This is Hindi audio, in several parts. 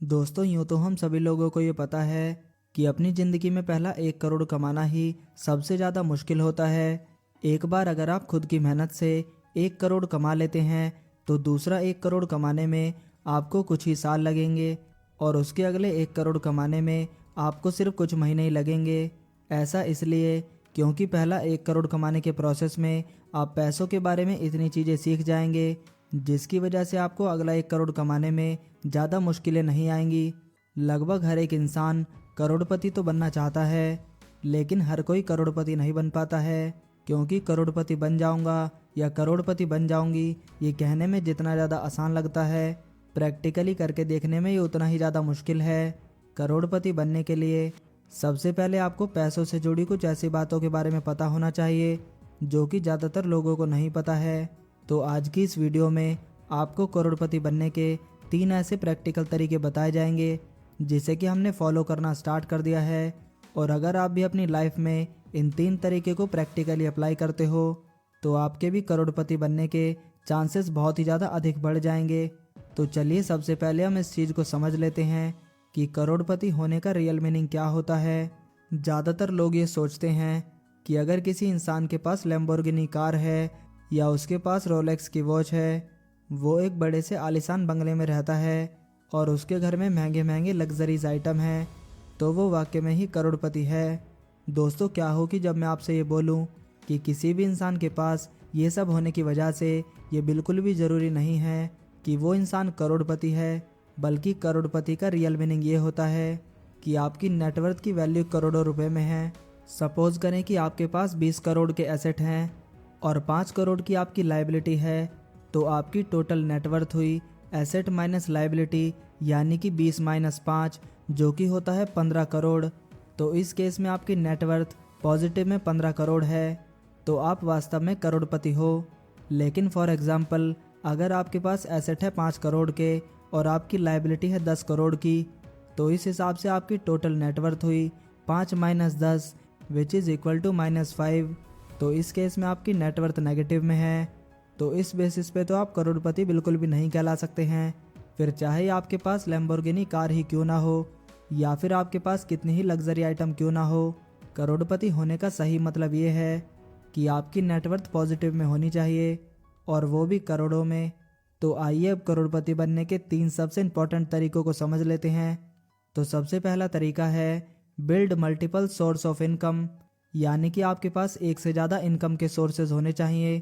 दोस्तों, यूँ तो हम सभी लोगों को ये पता है कि अपनी ज़िंदगी में पहला 1 करोड़ कमाना ही सबसे ज़्यादा मुश्किल होता है। एक बार अगर आप खुद की मेहनत से 1 करोड़ कमा लेते हैं तो दूसरा 1 करोड़ कमाने में आपको कुछ ही साल लगेंगे और उसके अगले 1 करोड़ कमाने में आपको सिर्फ कुछ महीने ही लगेंगे। ऐसा इसलिए क्योंकि पहला 1 करोड़ कमाने के प्रोसेस में आप पैसों के बारे में इतनी चीज़ें सीख जाएंगे जिसकी वजह से आपको अगला 1 करोड़ कमाने में ज़्यादा मुश्किलें नहीं आएंगी। लगभग हर एक इंसान करोड़पति तो बनना चाहता है, लेकिन हर कोई करोड़पति नहीं बन पाता है, क्योंकि करोड़पति बन जाऊंगा या करोड़पति बन जाऊंगी ये कहने में जितना ज़्यादा आसान लगता है, प्रैक्टिकली करके देखने में ये उतना ही ज़्यादा मुश्किल है। करोड़पति बनने के लिए सबसे पहले आपको पैसों से जुड़ी कुछ ऐसी बातों के बारे में पता होना चाहिए जो कि ज़्यादातर लोगों को नहीं पता है। तो आज की इस वीडियो में आपको करोड़पति बनने के 3 ऐसे प्रैक्टिकल तरीके बताए जाएंगे जिसे कि हमने फॉलो करना स्टार्ट कर दिया है। और अगर आप भी अपनी लाइफ में इन 3 तरीके को प्रैक्टिकली अप्लाई करते हो तो आपके भी करोड़पति बनने के चांसेस बहुत ही ज़्यादा अधिक बढ़ जाएंगे। तो चलिए सबसे पहले हम इस चीज़ को समझ लेते हैं कि करोड़पति होने का रियल मीनिंग क्या होता है। ज़्यादातर लोग ये सोचते हैं कि अगर किसी इंसान के पास लैम्बोर्गिनी कार है या उसके पास रोलेक्स की वॉच है, वो एक बड़े से आलीशान बंगले में रहता है और उसके घर में महंगे महंगे लग्जरीज आइटम हैं, तो वो वाकई में ही करोड़पति है। दोस्तों, क्या हो कि जब मैं आपसे ये बोलूं कि किसी भी इंसान के पास ये सब होने की वजह से ये बिल्कुल भी ज़रूरी नहीं है कि वो इंसान करोड़पति है, बल्कि करोड़पति का रियल मीनिंग ये होता है कि आपकी नेटवर्थ की वैल्यू करोड़ों रुपए में है। सपोज करें कि आपके पास 20 करोड़ के एसेट हैं और 5 करोड़ की आपकी लाइबिलिटी है, तो आपकी टोटल नेटवर्थ हुई एसेट माइनस लाइबिलिटी, यानी कि 20 माइनस 5 जो कि होता है 15 करोड़। तो इस केस में आपकी नेटवर्थ पॉजिटिव में 15 करोड़ है, तो आप वास्तव में करोड़पति हो। लेकिन फॉर एग्जांपल अगर आपके पास एसेट है 5 करोड़ के और आपकी लाइबिलिटी है 10 करोड़ की, तो इस हिसाब से आपकी टोटल नेटवर्थ हुई 5 minus 10 which is equal to -5। तो इस केस में आपकी नेटवर्थ नेगेटिव में है। तो इस बेसिस पे तो आप करोड़पति बिल्कुल भी नहीं कहला सकते हैं, फिर चाहे आपके पास लैम्बोर्गिनी कार ही क्यों ना हो या फिर आपके पास कितनी ही लग्जरी आइटम क्यों ना हो। करोड़पति होने का सही मतलब ये है कि आपकी नेटवर्थ पॉजिटिव में होनी चाहिए और वो भी करोड़ों में। तो आइए अब करोड़पति बनने के 3 सबसे इंपॉर्टेंट तरीकों को समझ लेते हैं। तो सबसे पहला तरीका है build multiple source of income, यानी कि आपके पास एक से ज़्यादा इनकम के सोर्सेज होने चाहिए।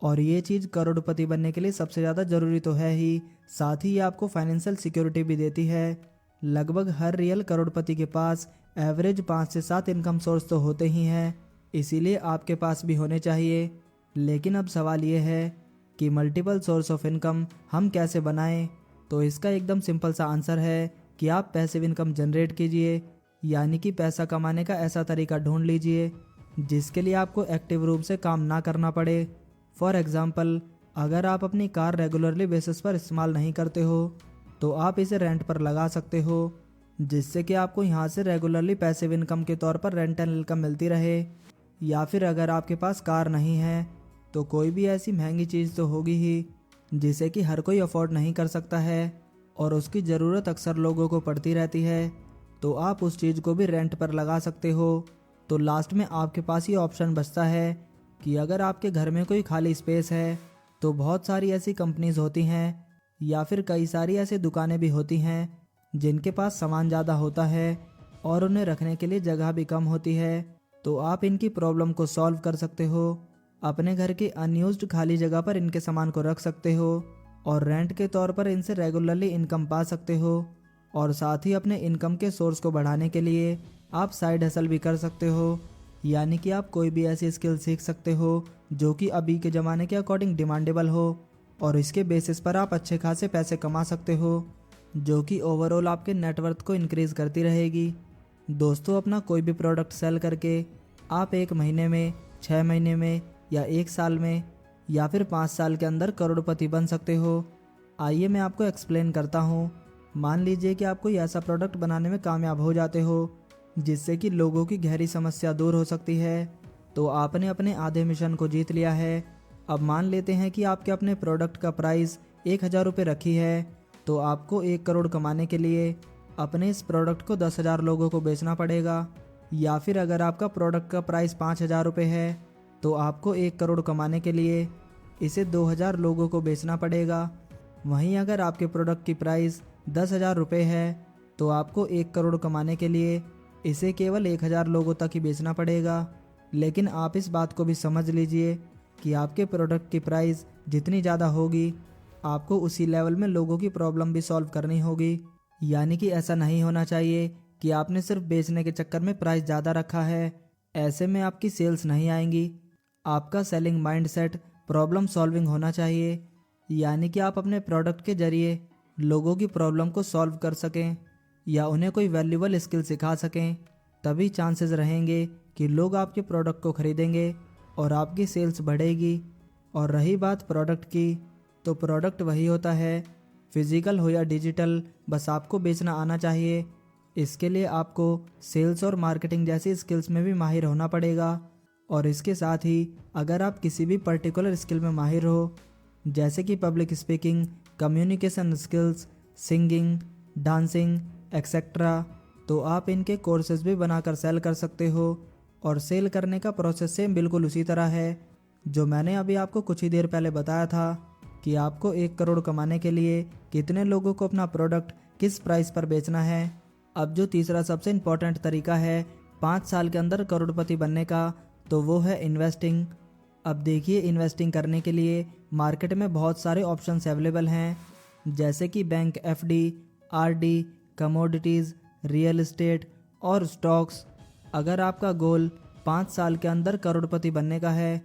और ये चीज़ करोड़पति बनने के लिए सबसे ज़्यादा ज़रूरी तो है ही, साथ ही ये आपको फाइनेंशियल सिक्योरिटी भी देती है। लगभग हर रियल करोड़पति के पास एवरेज 5 से 7 इनकम सोर्स तो होते ही हैं, इसीलिए आपके पास भी होने चाहिए। लेकिन अब सवाल ये है कि मल्टीपल सोर्स ऑफ इनकम हम कैसे बनाएं। तो इसका एकदम सिंपल सा आंसर है कि आप पैसिव इनकम जनरेट कीजिए, यानी कि पैसा कमाने का ऐसा तरीका ढूंढ लीजिए जिसके लिए आपको एक्टिव रूप से काम ना करना पड़े। फॉर एग्जाम्पल अगर आप अपनी कार रेगुलरली बेसिस पर इस्तेमाल नहीं करते हो तो आप इसे रेंट पर लगा सकते हो, जिससे कि आपको यहाँ से रेगुलरली पैसिव इनकम के तौर पर रेंटल इनकम मिलती रहे। या फिर अगर आपके पास कार नहीं है तो कोई भी ऐसी महंगी चीज़ तो होगी ही जिसे कि हर कोई अफोर्ड नहीं कर सकता है और उसकी ज़रूरत अक्सर लोगों को पड़ती रहती है, तो आप उस चीज़ को भी रेंट पर लगा सकते हो। तो लास्ट में आपके पास ये ऑप्शन बचता है कि अगर आपके घर में कोई खाली स्पेस है तो बहुत सारी ऐसी कंपनीज होती हैं या फिर कई सारी ऐसी दुकानें भी होती हैं जिनके पास सामान ज़्यादा होता है और उन्हें रखने के लिए जगह भी कम होती है। तो आप इनकी प्रॉब्लम को सॉल्व कर सकते हो, अपने घर के अनयूज्ड खाली जगह पर इनके सामान को रख सकते हो और रेंट के तौर पर इनसे रेगुलरली इनकम पा सकते हो। और साथ ही अपने इनकम के सोर्स को बढ़ाने के लिए आप साइड हसल भी कर सकते हो, यानी कि आप कोई भी ऐसी स्किल सीख सकते हो जो कि अभी के ज़माने के अकॉर्डिंग डिमांडेबल हो और इसके बेसिस पर आप अच्छे खासे पैसे कमा सकते हो, जो कि ओवरऑल आपके नेटवर्थ को इंक्रीज़ करती रहेगी। दोस्तों, अपना कोई भी प्रोडक्ट सेल करके आप 1 महीने में, 6 महीने में या 1 साल में या फिर 5 साल के अंदर करोड़पति बन सकते हो। आइए मैं आपको एक्सप्लेन करता हूँ। मान लीजिए कि आप कोई ऐसा प्रोडक्ट बनाने में कामयाब हो जाते हो जिससे कि लोगों की गहरी समस्या दूर हो सकती है, तो आपने अपने आधे मिशन को जीत लिया है। अब मान लेते हैं कि आपके अपने प्रोडक्ट का प्राइस 1000 रुपये रखी है, तो आपको 1 करोड़ कमाने के लिए अपने इस प्रोडक्ट को 10,000 लोगों को बेचना पड़ेगा। या फिर अगर आपका प्रोडक्ट का प्राइस 5,000 रुपये है तो आपको 1 करोड़ कमाने के लिए इसे 2,000 लोगों को बेचना पड़ेगा। वहीं अगर आपके प्रोडक्ट की प्राइस 10,000 रुपये है तो आपको 1 करोड़ कमाने के लिए इसे केवल 1,000 लोगों तक ही बेचना पड़ेगा। लेकिन आप इस बात को भी समझ लीजिए कि आपके प्रोडक्ट की प्राइस जितनी ज़्यादा होगी आपको उसी लेवल में लोगों की प्रॉब्लम भी सॉल्व करनी होगी। यानी कि ऐसा नहीं होना चाहिए कि आपने सिर्फ बेचने के चक्कर में प्राइस ज़्यादा रखा है, ऐसे में आपकी सेल्स नहीं आएंगी। आपका सेलिंग माइंडसेट प्रॉब्लम सॉल्विंग होना चाहिए, यानी कि आप अपने प्रोडक्ट के जरिए लोगों की प्रॉब्लम को सॉल्व कर सकें या उन्हें कोई वैल्यूबल स्किल सिखा सकें। तभी चांसेस रहेंगे कि लोग आपके प्रोडक्ट को खरीदेंगे और आपकी सेल्स बढ़ेगी। और रही बात प्रोडक्ट की, तो प्रोडक्ट वही होता है, फिजिकल हो या डिजिटल, बस आपको बेचना आना चाहिए। इसके लिए आपको सेल्स और मार्केटिंग जैसी स्किल्स में भी माहिर होना पड़ेगा। और इसके साथ ही अगर आप किसी भी पर्टिकुलर स्किल में माहिर हो, जैसे कि public speaking, communication skills, singing, dancing etcetera, तो आप इनके कोर्सेज भी बनाकर सेल कर सकते हो। और सेल करने का प्रोसेस सेम बिल्कुल उसी तरह है जो मैंने अभी आपको कुछ ही देर पहले बताया था कि आपको 1 करोड़ कमाने के लिए कितने लोगों को अपना प्रोडक्ट किस प्राइस पर बेचना है। अब जो तीसरा सबसे इम्पोर्टेंट तरीका है 5 साल के अंदर करोड़पति बनने का, तो वो है इन्वेस्टिंग। अब देखिए, इन्वेस्टिंग करने के लिए मार्केट में बहुत सारे ऑप्शंस अवेलेबल हैं, जैसे कि bank FD, RD, commodities, real estate और स्टॉक्स। अगर आपका गोल 5 साल के अंदर करोड़पति बनने का है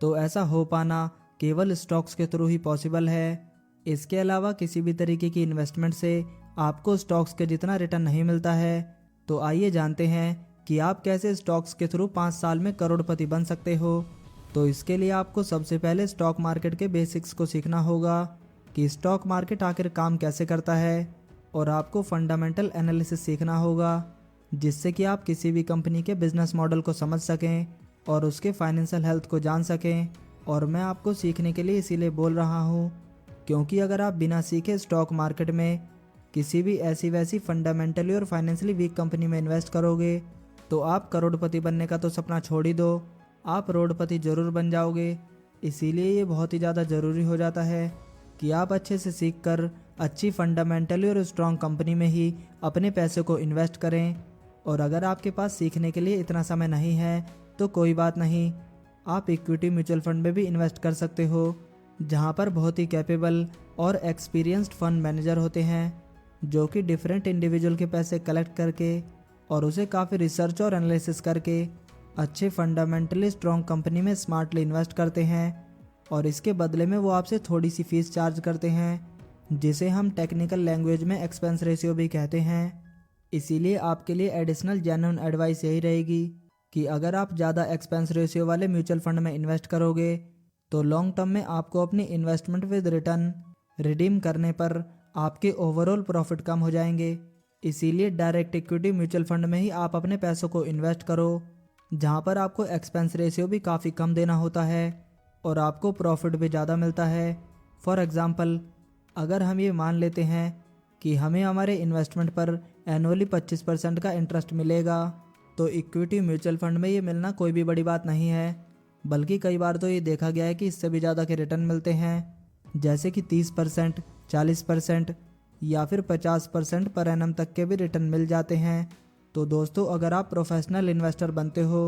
तो ऐसा हो पाना केवल स्टॉक्स के थ्रू ही पॉसिबल है। इसके अलावा किसी भी तरीके की इन्वेस्टमेंट से आपको स्टॉक्स के जितना रिटर्न नहीं मिलता है। तो आइए जानते हैं कि आप कैसे स्टॉक्स के थ्रू 5 साल में करोड़पति बन सकते हो। तो इसके लिए आपको सबसे पहले स्टॉक मार्केट के बेसिक्स को सीखना होगा कि स्टॉक मार्केट आखिर काम कैसे करता है। और आपको फंडामेंटल एनालिसिस सीखना होगा, जिससे कि आप किसी भी कंपनी के बिजनेस मॉडल को समझ सकें और उसके फाइनेंशियल हेल्थ को जान सकें। और मैं आपको सीखने के लिए इसीलिए बोल रहा हूँ क्योंकि अगर आप बिना सीखे स्टॉक मार्केट में किसी भी ऐसी वैसी फंडामेंटली और फाइनेंशियली वीक कंपनी में इन्वेस्ट करोगे तो आप करोड़पति बनने का तो सपना छोड़ ही दो, आप रोडपति जरूर बन जाओगे। इसीलिए ये बहुत ही ज़्यादा ज़रूरी हो जाता है कि आप अच्छे से सीख कर अच्छी फंडामेंटली और स्ट्रॉन्ग कंपनी में ही अपने पैसे को इन्वेस्ट करें। और अगर आपके पास सीखने के लिए इतना समय नहीं है तो कोई बात नहीं, आप इक्विटी म्यूचुअल फंड में भी इन्वेस्ट कर सकते हो, जहां पर बहुत ही कैपेबल और एक्सपीरियंस्ड फंड मैनेजर होते हैं जो कि डिफरेंट इंडिविजुअल के पैसे कलेक्ट करके और उसे काफ़ी रिसर्च और एनालिसिस करके अच्छे फंडामेंटली स्ट्रॉन्ग कंपनी में स्मार्टली इन्वेस्ट करते हैं। और इसके बदले में वो आपसे थोड़ी सी फीस चार्ज करते हैं, जिसे हम टेक्निकल लैंग्वेज में एक्सपेंस रेशियो भी कहते हैं। इसीलिए आपके लिए एडिशनल जेन्युइन एडवाइस यही रहेगी कि अगर आप ज़्यादा एक्सपेंस रेशियो वाले म्यूचुअल फंड में इन्वेस्ट करोगे तो लॉन्ग टर्म में आपको अपनी इन्वेस्टमेंट विद रिटर्न रिडीम करने पर आपके ओवरऑल प्रॉफिट कम हो जाएंगे। इसीलिए डायरेक्ट इक्विटी म्यूचुअल फंड में ही आप अपने पैसों को इन्वेस्ट करो, जहां पर आपको एक्सपेंस रेशियो भी काफ़ी कम देना होता है और आपको प्रॉफिट भी ज़्यादा मिलता है। फॉर एग्ज़ाम्पल, अगर हम ये मान लेते हैं कि हमें हमारे इन्वेस्टमेंट पर एनुअली 25% का इंटरेस्ट मिलेगा, तो इक्विटी म्यूचुअल फंड में ये मिलना कोई भी बड़ी बात नहीं है, बल्कि कई बार तो ये देखा गया है कि इससे भी ज़्यादा के रिटर्न मिलते हैं, जैसे कि 30%, 40% या फिर 50% पर एनम तक के भी रिटर्न मिल जाते हैं। तो दोस्तों, अगर आप प्रोफेशनल इन्वेस्टर बनते हो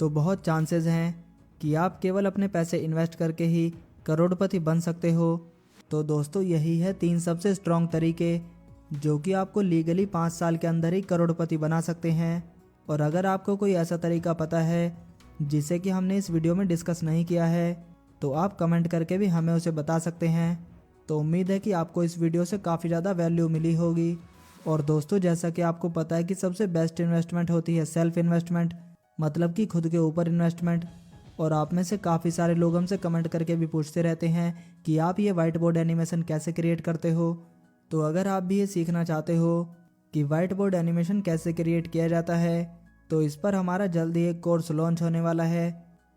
तो बहुत चांसेस हैं कि आप केवल अपने पैसे इन्वेस्ट करके ही करोड़पति बन सकते हो। तो दोस्तों, यही है 3 सबसे स्ट्रॉन्ग तरीके जो कि आपको लीगली 5 साल के अंदर ही करोड़पति बना सकते हैं। और अगर आपको कोई ऐसा तरीका पता है जिसे कि हमने इस वीडियो में डिस्कस नहीं किया है तो आप कमेंट करके भी हमें उसे बता सकते हैं। तो उम्मीद है कि आपको इस वीडियो से काफ़ी ज़्यादा वैल्यू मिली होगी। और दोस्तों, जैसा कि आपको पता है कि सबसे बेस्ट इन्वेस्टमेंट होती है सेल्फ इन्वेस्टमेंट, मतलब कि खुद के ऊपर इन्वेस्टमेंट। और आप में से काफ़ी सारे लोग हमसे कमेंट करके भी पूछते रहते हैं कि आप ये वाइट बोर्ड एनिमेशन कैसे क्रिएट करते हो। तो अगर आप भी ये सीखना चाहते हो कि वाइट बोर्ड एनिमेशन कैसे क्रिएट किया जाता है, तो इस पर हमारा जल्द ही एक कोर्स लॉन्च होने वाला है।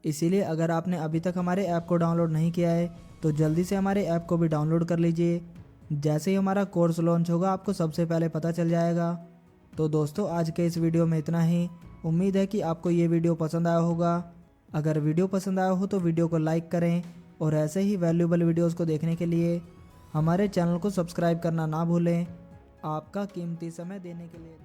इसीलिए अगर आपने अभी तक हमारे ऐप को डाउनलोड नहीं किया है तो जल्दी से हमारे ऐप को भी डाउनलोड कर लीजिए, जैसे ही हमारा कोर्स लॉन्च होगा आपको सबसे पहले पता चल जाएगा। तो दोस्तों आज के इस वीडियो में इतना ही। उम्मीद है कि आपको ये वीडियो पसंद आया होगा। अगर वीडियो पसंद आया हो तो वीडियो को लाइक करें और ऐसे ही वैल्यूएबल वीडियोस को देखने के लिए हमारे चैनल को सब्सक्राइब करना ना भूलें। आपका कीमती समय देने के लिए